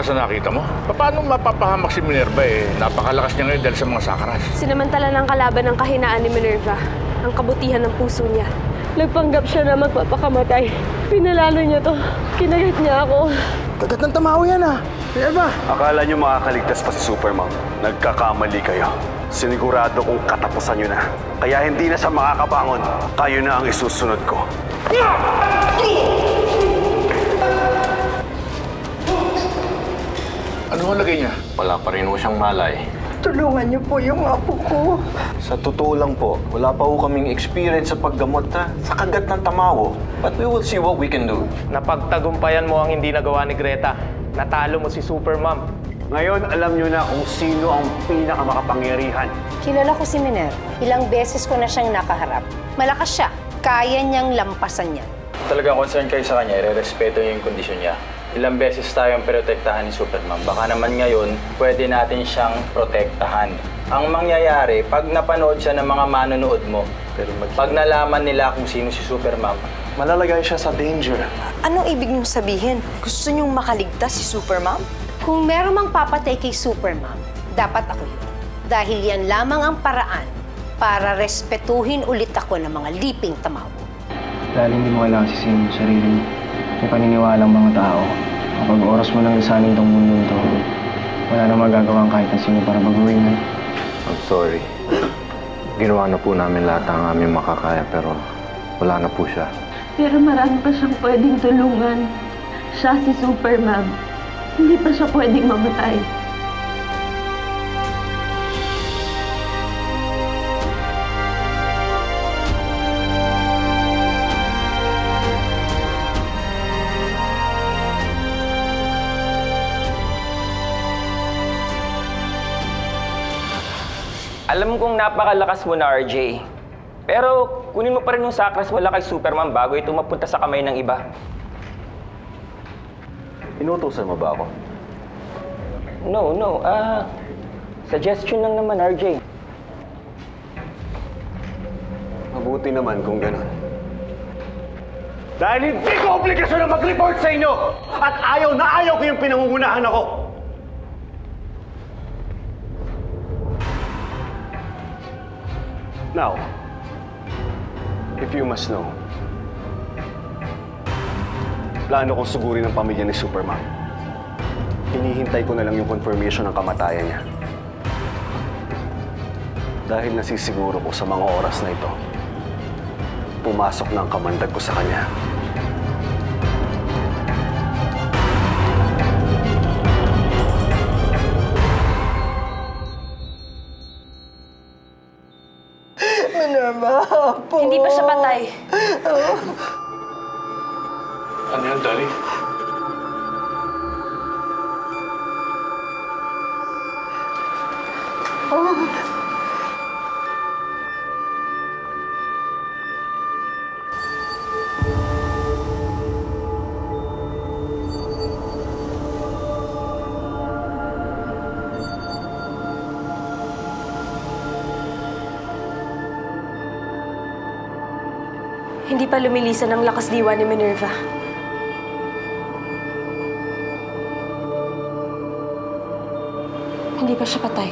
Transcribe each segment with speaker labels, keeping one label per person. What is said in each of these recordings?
Speaker 1: sa nakita mo? Paano mapapahamak si Minerva eh? Napakalakas niya ngayon dahil sa mga sakras.
Speaker 2: Sinamantala ng kalaban ng kahinaan ni Minerva, ang kabutihan ng puso niya. Nagpanggap siya na magpapakamatay. Pinalalo niya to. Kinagat niya ako.
Speaker 3: Kagat ng tamaho yan ah. Minerva!
Speaker 4: Akala nyo makakaligtas pa si Supermom. Nagkakamali kayo. Sinigurado kong katapusan nyo na. Kaya hindi na siya makakabangon. Kayo na ang isusunod ko.
Speaker 1: Ano ang lagay niya?
Speaker 5: Wala pa rin siyang malay.
Speaker 3: Tulungan niyo po yung apo ko.
Speaker 5: Sa totoo lang po, wala pa kaming experience sa paggamot sa kagat ng tamawo. But we will see what we can do.
Speaker 6: Napagtagumpayan mo ang hindi nagawa ni Greta. Natalo mo si Supermom.
Speaker 4: Ngayon, alam nyo na kung sino ang pinakamakapangyarihan.
Speaker 7: Kilala ko si Minerva. Ilang beses ko na siyang nakaharap. Malakas siya. Kaya niyang lampasan yan.
Speaker 5: Talagang concern kayo sa kanya, i-respeto niyo yung kondisyon niya. Ilang beses tayong protektahan ni Supermom. Baka naman ngayon, pwede natin siyang protektahan. Ang mangyayari, pag napanood siya ng mga manonood mo, pag nalaman nila kung sino si Supermom,
Speaker 4: Malalagay siya sa danger.
Speaker 8: Anong ibig niyong sabihin? Gusto niyong makaligtas si Supermom?
Speaker 7: Kung meron mang papatay kay Supermom, dapat ako yun. Dahil yan lamang ang paraan para respetuhin ulit ako ng mga liping tamaw.
Speaker 3: Dahil hindi mo kailangan sisihin yung sarili mo. May paniniwalang mga tao. Kapag oras mo nang lisanin tong mundo ito, wala na magagawa kahit na sino para baguhin yan.
Speaker 5: I'm sorry. Ginawa na po namin lahat ang aming makakaya pero wala na po siya.
Speaker 2: Pero marami pa siyang pwedeng tulungan. Siya si Supermom. Hindi pa siya pwedeng mamatay.
Speaker 6: Alam kong napakalakas mo na, RJ. Pero kunin mo pa rin yung sakras wala kay Supermom bago ito mapunta sa kamay ng iba.
Speaker 5: Inutusan mo ba ako?
Speaker 6: No. Suggestion lang naman, RJ.
Speaker 4: Mabuti naman kung ganun. Dahil hindi ko obligasyon na mag-report sa inyo! At ayaw na ayaw ko yung pinangungunahan ako! Now, if you must know, plano kong sugurin ang pamilya ni Supermom. Hinihintay ko na lang yung confirmation ng kamatayan niya. Dahil nasisiguro ko sa mga oras na ito, pumasok na ang kamandag ko sa kanya.
Speaker 3: Minerva, po.
Speaker 2: Hindi pa siya patay.
Speaker 1: Ano yan, Dali?
Speaker 2: Hindi pa lumilisan ang lakas diwa ni Minerva. Hindi pa siya patay.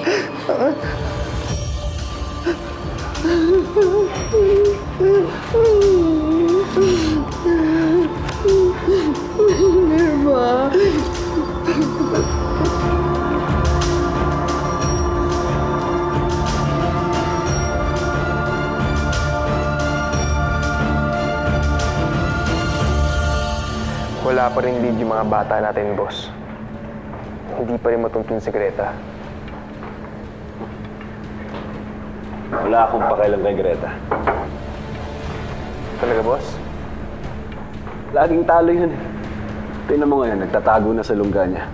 Speaker 3: Minerva. Wala pa rin lead yung mga bata natin, boss. Hindi pa rin matuntun si Greta.
Speaker 4: Wala akong pakialam kay Greta.
Speaker 3: Talaga, boss?
Speaker 4: Laging talo yun eh. Tingnan mo ngayon, nagtatago na sa lungga niya.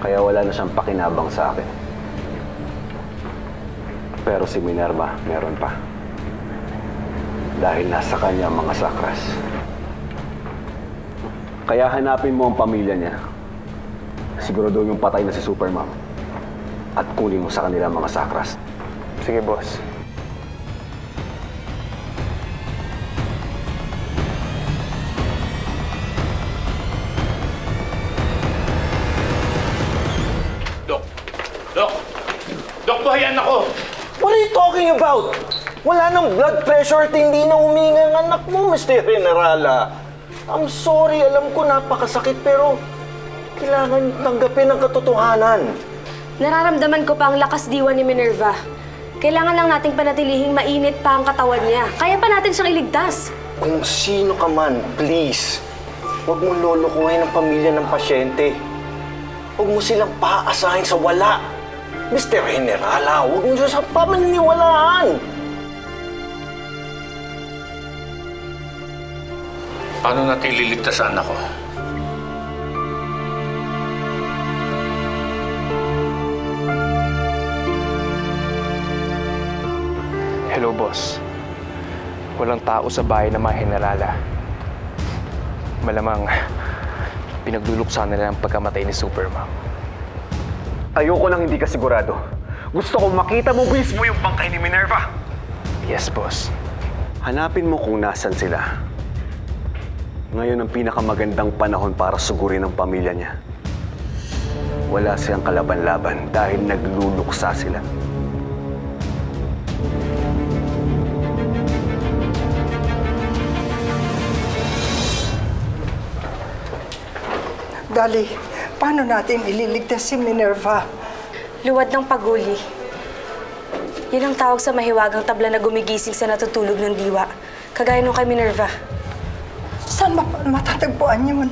Speaker 4: Kaya wala na siyang pakinabang sa akin. Pero si Minerva, meron pa. Dahil nasa kanya ang mga sakras. Kaya hanapin mo ang pamilya niya. Sigurado yung patay na si Supermom. At kunin mo sa kanila ang mga sakras.
Speaker 3: Sige, boss.
Speaker 1: mabuhay anak ko!
Speaker 9: What are you talking about? Wala nang blood pressure at hindi na huminga ang anak mo, Mr. Generala. I'm sorry, alam ko napakasakit pero kailangan tanggapin ang katotohanan.
Speaker 2: Nararamdaman ko pa ang lakas diwa ni Minerva. Kailangan lang nating panatilihing mainit pa ang katawan niya. Kaya pa natin siyang iligtas.
Speaker 9: Kung sino ka man, please, huwag mo lolokohin ang pamilya ng pasyente. Huwag mo silang paasahin sa wala. Mr. Generala, huwag mo siya sa pamaniniwalaan.
Speaker 1: Paano natin ililigtas ang anak ko?
Speaker 3: Hello, boss. Walang tao sa bahay ng mga Generala. Malamang pinagluluksa nila ang pagkamatay ni Supermom.
Speaker 4: Ayoko nang hindi ka sigurado. Gusto kong makita mo mismo yung bangkay ni Minerva.
Speaker 3: Yes, boss.
Speaker 4: Hanapin mo kung nasan sila. Ngayon ang pinakamagandang panahon para sugurin ang pamilya niya. Wala siyang kalaban-laban dahil nagluluksa sila.
Speaker 8: Dali, paano natin ililigtas si Minerva?
Speaker 2: Luwad ng paguli. Yun ang tawag sa mahiwagang tabla na gumigising sa natutulog ng diwa. Kagaya nung kay Minerva.
Speaker 8: Saan matatagpuan yun?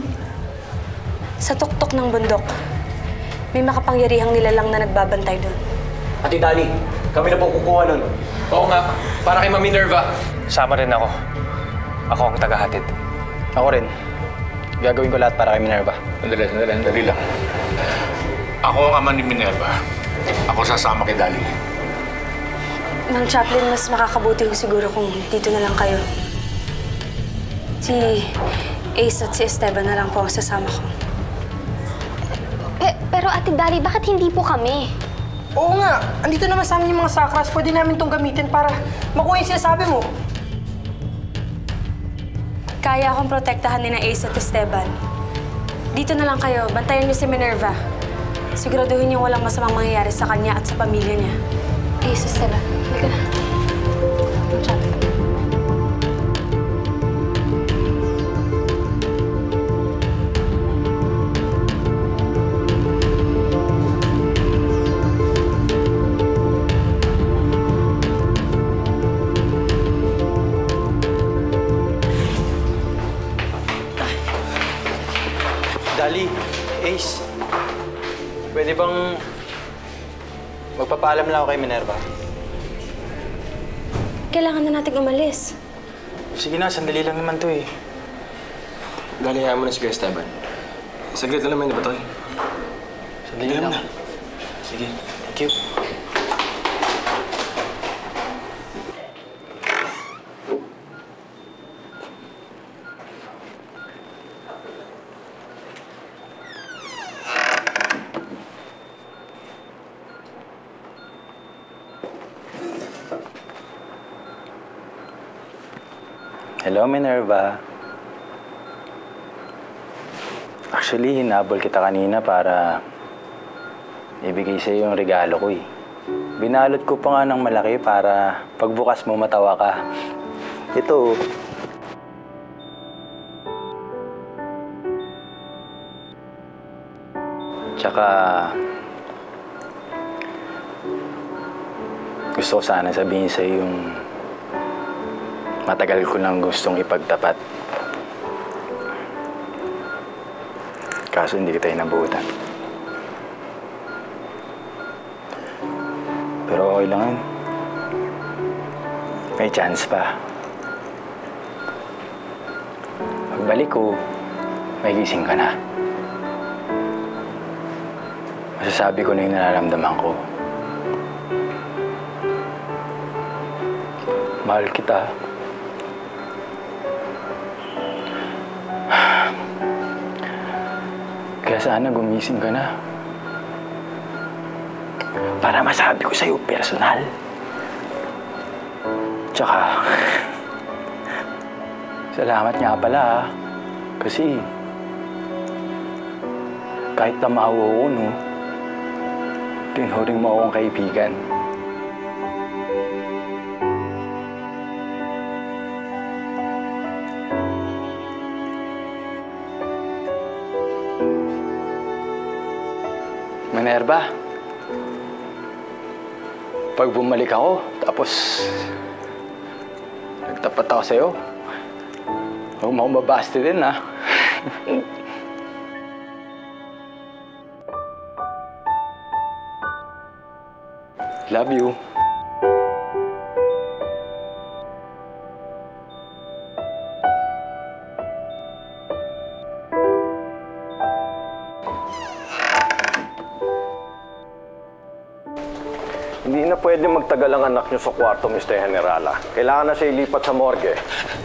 Speaker 2: Sa tuktok ng bundok. May makapangyarihang nilalang na nagbabantay doon.
Speaker 9: Ate Dali, kami na po kukuha nun.
Speaker 3: Oo nga, para kay Ma'am Minerva. Sama rin ako. Ako ang tagahatid.
Speaker 5: Ako rin. Gagawin ko lahat para kay Minerva.
Speaker 1: Sandali lang. Ako ang ama ni Minerva. Ako sasama kay Dali.
Speaker 2: Mang Chaplain, mas makakabuti ko siguro kung dito na lang kayo. Si Ace at si Esteban na lang po ang sasama ko.
Speaker 10: Pero Ate Dali, bakit hindi po kami?
Speaker 8: Oo nga, andito naman sa amin yung mga sakras. Pwede namin itong gamitin para makuha yung sinasabi mo.
Speaker 2: Kaya akong protektahan ni na Ace at Esteban. Dito na lang kayo, bantayan niyo si Minerva. Siguraduhin niyo walang masamang mangyayari sa kanya at sa pamilya niya.
Speaker 10: Ace, Esteban, halika na. Mang Chaplain.
Speaker 5: Dali, Ace, pwede bang magpapaalam lang ako kay Minerva?
Speaker 2: Kailangan na nating umalis.
Speaker 5: Sige na, sandali lang naman to eh.
Speaker 3: Dali, hayaan mo na si Kuya Esteban. Saglit na naman yun, Batol.
Speaker 5: Sandali lang. Sige, thank you. Hello, Minerva. Actually, hinabol kita kanina para ibigay sa'yo yung regalo ko eh. Binalot ko pa nga ng malaki para pagbukas mo matawa ka. Ito. Tsaka gusto ko sana sabihin sa'yo yung matagal ko nang gustong ipagtapat. Kaso hindi kita inabutan. Pero okay lang yun. May chance pa. Pagbalik ko, may gising ka na. Masasabi ko na yung nararamdaman ko. Mahal kita. Kaya sana gumising ka na. Para masabi ko sa'yo personal. Tsaka, salamat nga pala ha. Kasi, kahit tamawa ko, no, Tinuring mo akong kaibigan. Minerva, pag bumalik ako, tapos nagtapat ako sa'yo, huwag mo akong babasti din, ha? Love you.
Speaker 9: Hindi na pwede magtagal ang anak niyo sa kwarto, Mr. Generala. Kailangan na siya ilipat sa morgue.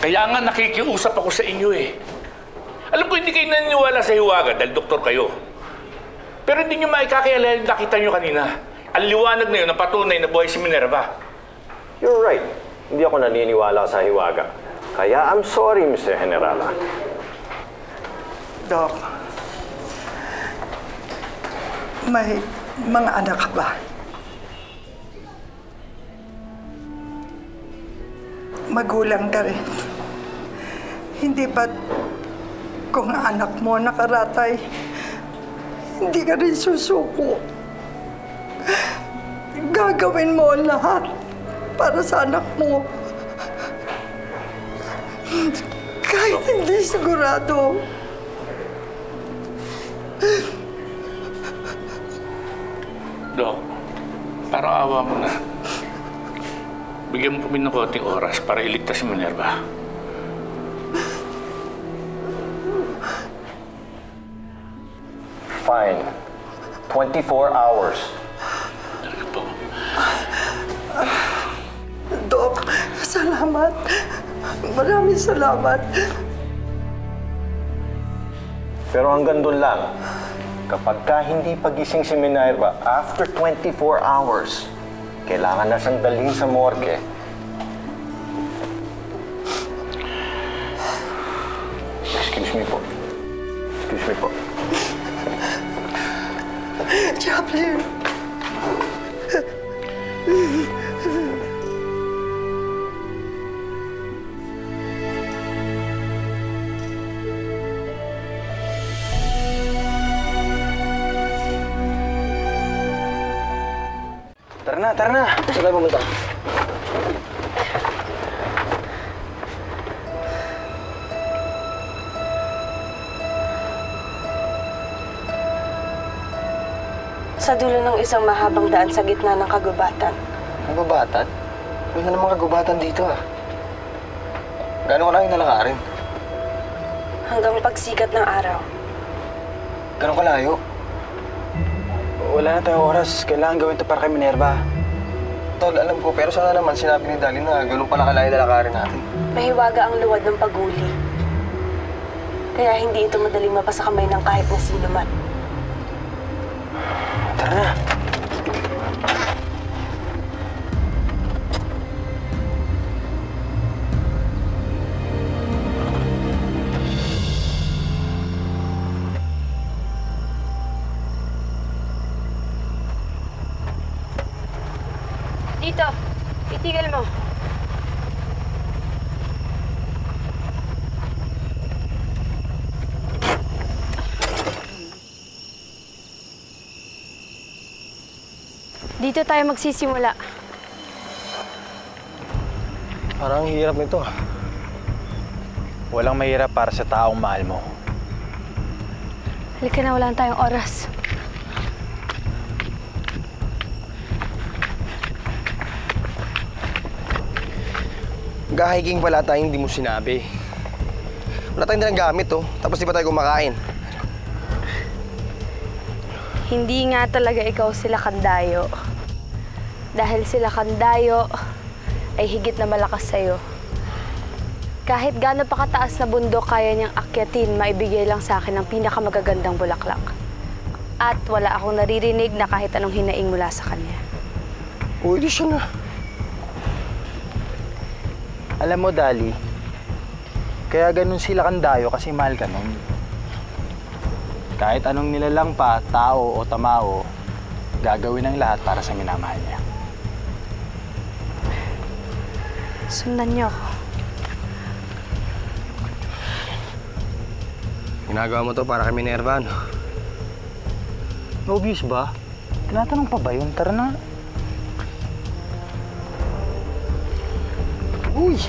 Speaker 1: Kaya nga nakikiusap ako sa inyo eh. Alam ko hindi kayo naniniwala sa hiwaga dahil doktor kayo. Pero hindi nyo maikakayala yung nakita nyo kanina. Ang liwanag na yun na patunay na buhay si Minerva.
Speaker 9: You're right. Hindi ako naniniwala sa hiwaga. Kaya I'm sorry, Mr. Generala.
Speaker 11: Doc, may mga anak ka ba? Magulang ka rin. Hindi ba't kung anak mo nakaratay, hindi ka rin susuko? Gagawin mo ang lahat para sa anak mo. Kahit hindi sigurado.
Speaker 1: Dok, parang awa mo na. Bigyan mo kami ng konting oras para iligtas si Minerva.
Speaker 9: Fine. 24 hours.
Speaker 1: Talaga po.
Speaker 11: Doc, salamat. Maraming salamat.
Speaker 9: Pero hanggang doon lang. Kapag hindi pagising si Minerva after 24 hours, kailangan na siyang dalhin sa morgue. Excuse me po. Excuse me po.
Speaker 11: Chaplain.
Speaker 3: Tara na. Saan tayo pumunta?
Speaker 2: Sa dulo ng isang mahabang daan sa gitna ng kagubatan.
Speaker 3: Kagubatan? Wala namang kagubatan dito ah. Gano'n ka lang yung nalakarin?
Speaker 2: Hanggang pagsikat ng araw.
Speaker 3: Gano'n kalayo? Wala na tayong oras. Kailangan gawin ito para kay Minerva. Tol, alam ko, pero sana naman sinabi ni Dali na gano'n pala kalayo lalakarin natin.
Speaker 2: Mahiwaga ang luwad ng paghuli. Kaya hindi ito madaling mapasa kamay ng kahit na sino man.
Speaker 3: Tara na.
Speaker 2: Dito, itigil mo. Dito tayo magsisimula.
Speaker 3: Parang hirap nito ah.
Speaker 5: Walang mahirap para sa taong mahal mo.
Speaker 2: Halika na, wala na tayong oras.
Speaker 3: Mag-hiking pala tayo, hindi mo sinabi. Wala tayong dalang gamit oh. Tapos di pa tayo kumakain.
Speaker 2: Hindi nga talaga ikaw sila Kandayo. Dahil sila Kandayo ay higit na malakas sa'yo. Kahit gaano pa kataas na bundok kaya niyang akyatin, maibigay lang sa akin ang pinakamagagandang bulaklak. At wala akong naririnig na kahit anong hinaing mula sa kanya.
Speaker 3: Pwede siya na.
Speaker 5: Alam mo, Dali, kaya ganun sila Kandayo kasi mahal ka nun. Kahit anong nilalang pa, tao o tamao, gagawin ang lahat para sa minamahal niya.
Speaker 2: Sundan niyo ako.
Speaker 3: Ginagawa mo to para kay Minerva, no?
Speaker 5: Obvious ba? Tinatanong pa ba yun? Tara na.
Speaker 3: Uy!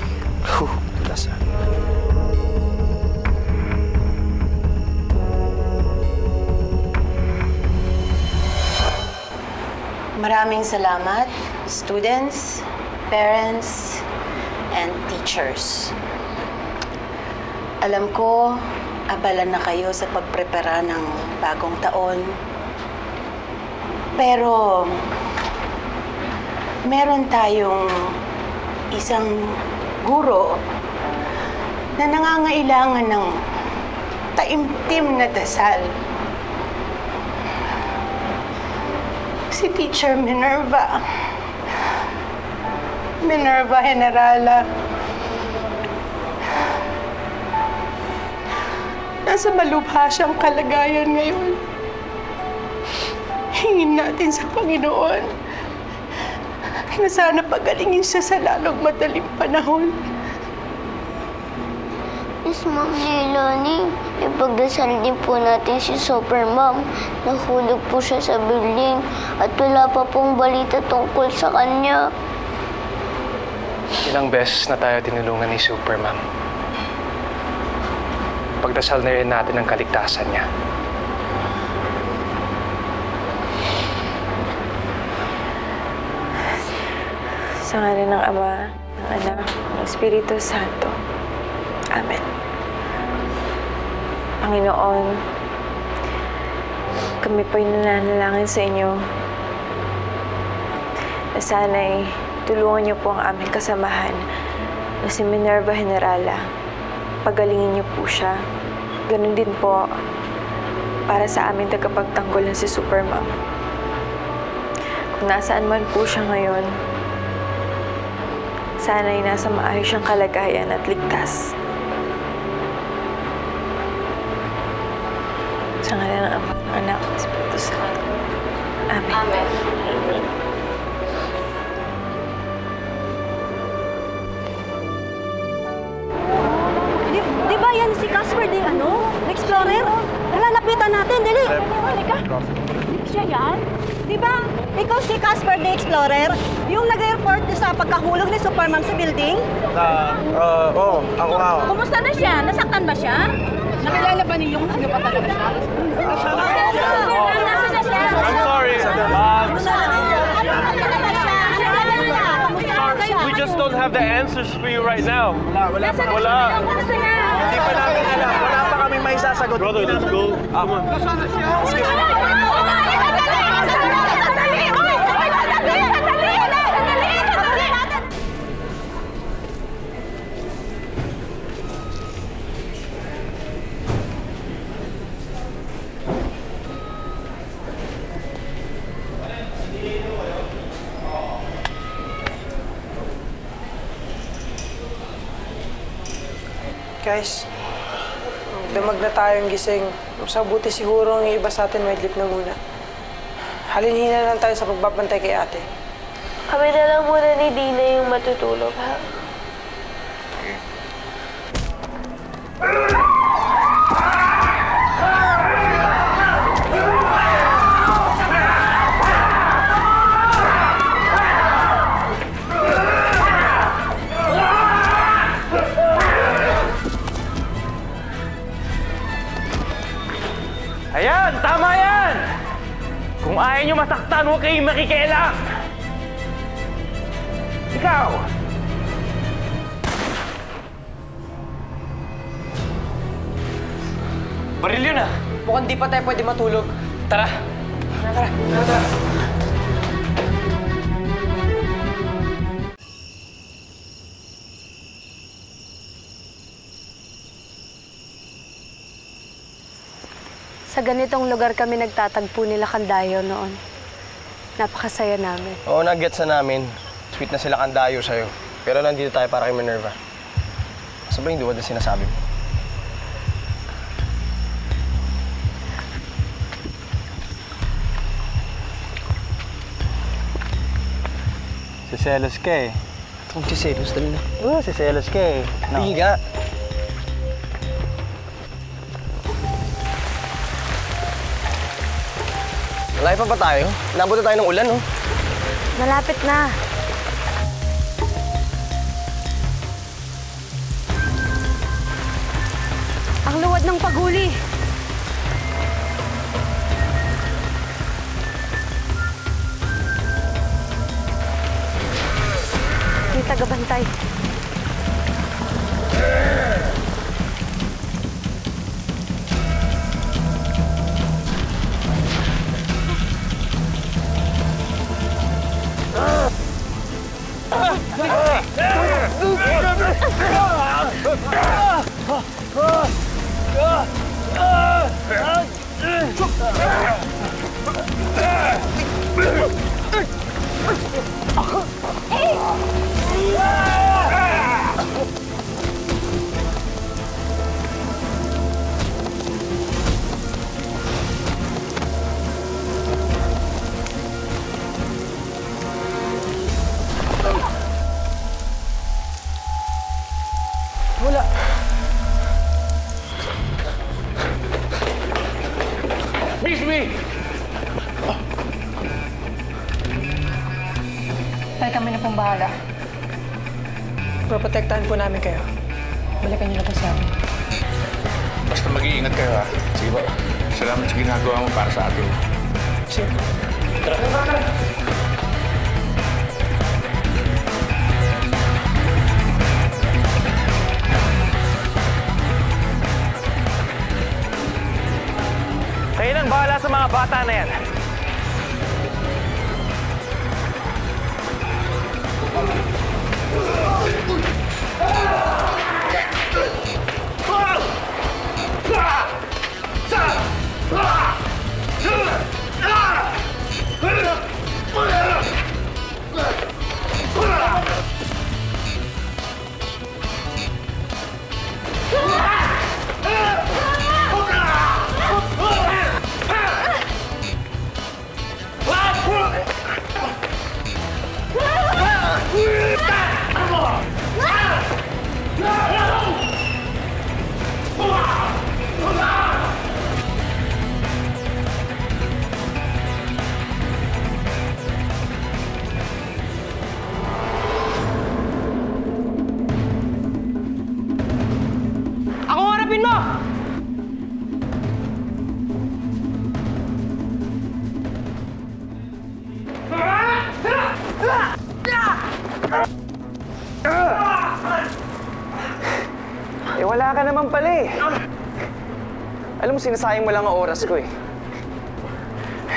Speaker 3: Tulas ah.
Speaker 7: Maraming salamat, students, parents, and teachers. Alam ko, abala na kayo sa pagprepara ng bagong taon. Pero, meron tayong isang guro na nangangailangan ng taimtim na dasal. Si Teacher Minerva. Minerva Generala. Nasa malubha siyang kalagayan ngayon. Hingin natin sa Panginoon na sana pagalingin siya sa lalong madaling panahon.
Speaker 10: Miss Ma'am Leilani, ipagdasal din po natin si Supermom. Nahulog po siya sa building at wala pa pong balita tungkol sa kanya.
Speaker 12: Ilang beses na tayo tinulungan ni Supermom. Pagdasal na rin natin ang kaligtasan niya.
Speaker 13: Sa ngalan ng Ama, ng Anak, ng Espiritu Santo. Amen. Panginoon, kami po'y nananalangin sa inyo na sana'y tulungan niyo po ang aming kasamahan na si Minerva Generala. Pagalingin niyo po siya. Ganun din po para sa aming tagapagtanggol na si Supermom. Kung nasaan man po siya ngayon, sana'y nasa maayos siyang kalagayan at ligtas. Sa ngalan ng Ama, ng Anak, ng Espiritu Santo. Amen. Amen.
Speaker 14: Di ba yan si Casper di Explorer? Lalapitan natin, dali. Halika. Siya yan? Di ba? Ikaw si Casper the Explorer? Yung nag-report sa pagkahulog ni Supermom sa building?
Speaker 3: Oo. Ako nga.
Speaker 14: Kumusta na siya? Nasaktan ba siya? Nakilala ba niyo kung sino pa talaga siya?
Speaker 12: I'm sorry. We just don't have the answers for you right now. Wala.
Speaker 3: Hindi pa namin alam. Wala pa kami may sasagot.
Speaker 12: Brother, let's go. Come on.
Speaker 3: Excuse me.
Speaker 8: Guys, damag na tayong gising. Sa buti siguro ang iba sa atin may lip na muna. Halinhina lang tayo sa pagbabantay kay ate.
Speaker 2: Kami na lang muna ni Dina yung matutulog, ha?
Speaker 12: Ayan! Tama yan! Kung ayaw nyo masaktan, huwag kayong makikialam! Ikaw!
Speaker 8: Baril yun ah! Mukhang di pa tayo pwede matulog. Tara! Tara!
Speaker 2: Sa ganitong lugar kami nagtatagpo nila Candayo noon. Napakasaya namin.
Speaker 3: Oo, nag-gets na namin. Sweet na sila Candayo sa'yo. Pero nandito tayo para kay Minerva. Sabihin, hindi ba na sinasabi mo? Siselos ka eh.
Speaker 8: Magsiselos talaga.
Speaker 3: Oo, siselos ka eh. No.
Speaker 8: Higa.
Speaker 3: Malayo pa ba tayo? Nabot na tayo ng ulan, no?
Speaker 2: Malapit na. Ang luwad ng paghuli. May tagabantay.
Speaker 8: Wala.
Speaker 1: Miss me!
Speaker 8: Tay, kami na pong bahala. Proprotektahan po namin kayo. Balikan niyo na po sa amin.
Speaker 1: Basta mag-iingat kayo, ha? Sige ba? Salamat sa ginagawa mo para sa atin.
Speaker 8: Sige.
Speaker 1: Tara.
Speaker 12: Kayo nang bahala sa mga bata na yan.
Speaker 8: Ako harapin mo!
Speaker 3: Eh, wala ka naman pala eh. Alam mo, sinasayang mo lang ang oras ko eh.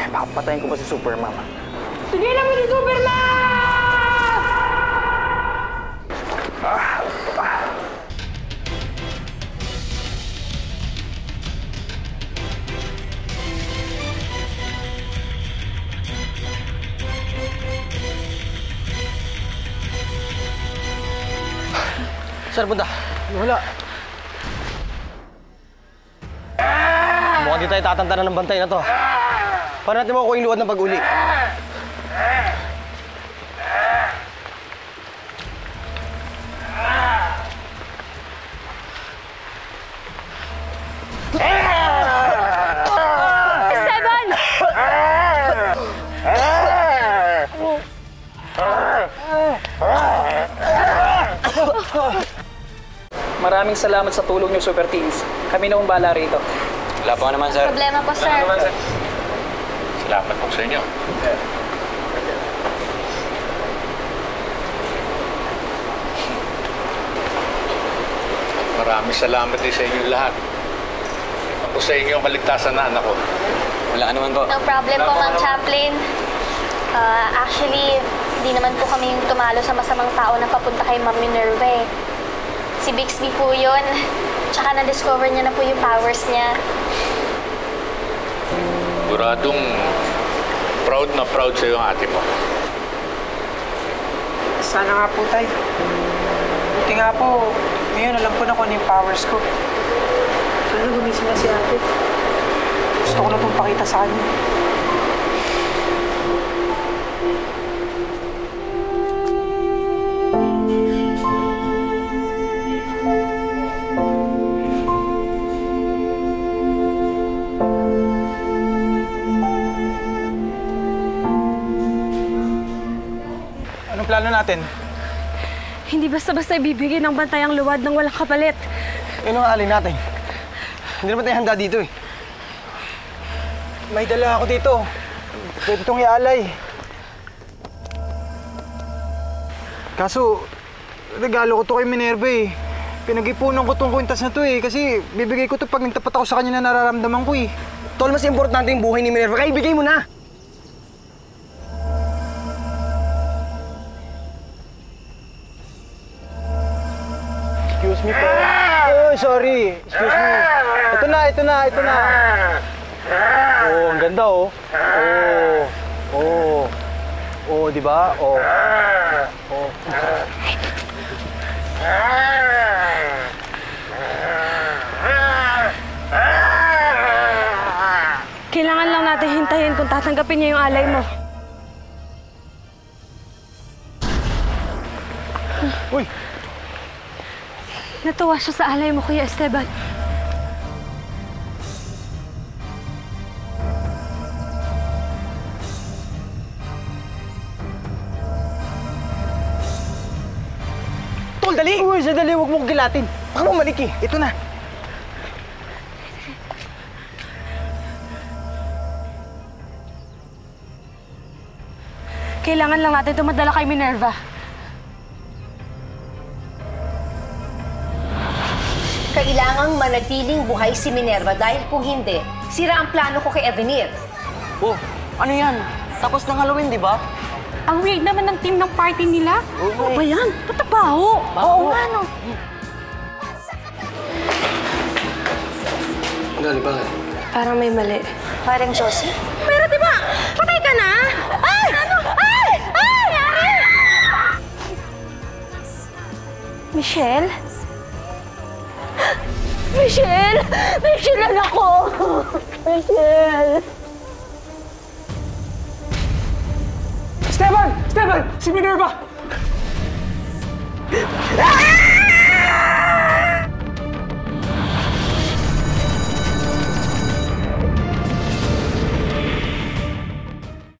Speaker 3: Papatayin ko ba si Supermom?
Speaker 8: Tigilan mo si Superman!
Speaker 3: Saan punta?
Speaker 8: Wala.
Speaker 3: Mukhang di tayo tatantanan ng bantay na to. Paano natin makukuha yung luwad ng pag-uli?
Speaker 15: Maraming salamat sa tulong niyo, Super Teens. Kami na bala rito.
Speaker 5: Wala po naman, sir.
Speaker 2: Problema po, sir.
Speaker 1: Salamat po sa inyo. Maraming salamat din sa inyo lahat. Ako sa inyo ang kaligtasan na anak ko.
Speaker 5: Wala naman po.
Speaker 2: No problem po, Ma'am Chaplain. Actually, hindi naman po kami yung tumalo sa masamang tao na papunta kay Ma'am Minerva eh. Si Bixby po yun. Tsaka na-discover niya na po yung powers niya.
Speaker 1: Guradong proud na proud sa'yo ang ate mo.
Speaker 8: Sana nga po, Tay. Buti nga po, ngayon alam ko na kung ano yung powers ko. Sana gumising na si ate. Gusto ko na pong pakita sa kanya.
Speaker 3: Anong plano natin?
Speaker 2: Hindi basta-basta ibibigay ng bantay ang luwad ng walang kapalit.
Speaker 3: Ano ang alin natin? Hindi naman tayo handa dito eh. May dala ako dito. Pwede itong ialay. Kaso, regalo ko to kay Minerva eh. Pinag-ipunan ko tong kwintas na to eh. Kasi bibigay ko to pag nagtapat ako sa kanya na nararamdaman ko eh. Tol, mas importante yung buhay ni Minerva. Kaya ibigay mo na! Excuse me po. Oh, sorry. Excuse me. Ito na. Oh, ang ganda oh. Oh, di ba? Oh.
Speaker 2: Kailangan lang natin hintayin kung tatanggapin niya yung alay mo.
Speaker 3: Uy!
Speaker 2: Natuwa siya sa alay mo, Kuya Esteban.
Speaker 3: Tol, dali! Uy, sadali. Huwag mo gilatin. Baka mamalik eh. Ito na.
Speaker 2: Kailangan lang natin tumadala kay Minerva.
Speaker 7: Kailangang manatiling buhay si Minerva dahil kung hindi, sira ang plano ko kay Avenir.
Speaker 11: Oh, ano yan? Tapos ng Halloween, di ba?
Speaker 2: Ang weird naman ng team ng party nila. Ano ba yan? Patabaho. Oo nga, no.
Speaker 3: Dali, bakit?
Speaker 2: Parang may mali.
Speaker 14: Parang Josie?
Speaker 2: Pero di ba, patay ka na? Ay! Ano? Ay! Ay! Michelle? Michelle! Michelle, anak ko! Michelle!
Speaker 3: Esteban! Si Minerva!
Speaker 2: Ah!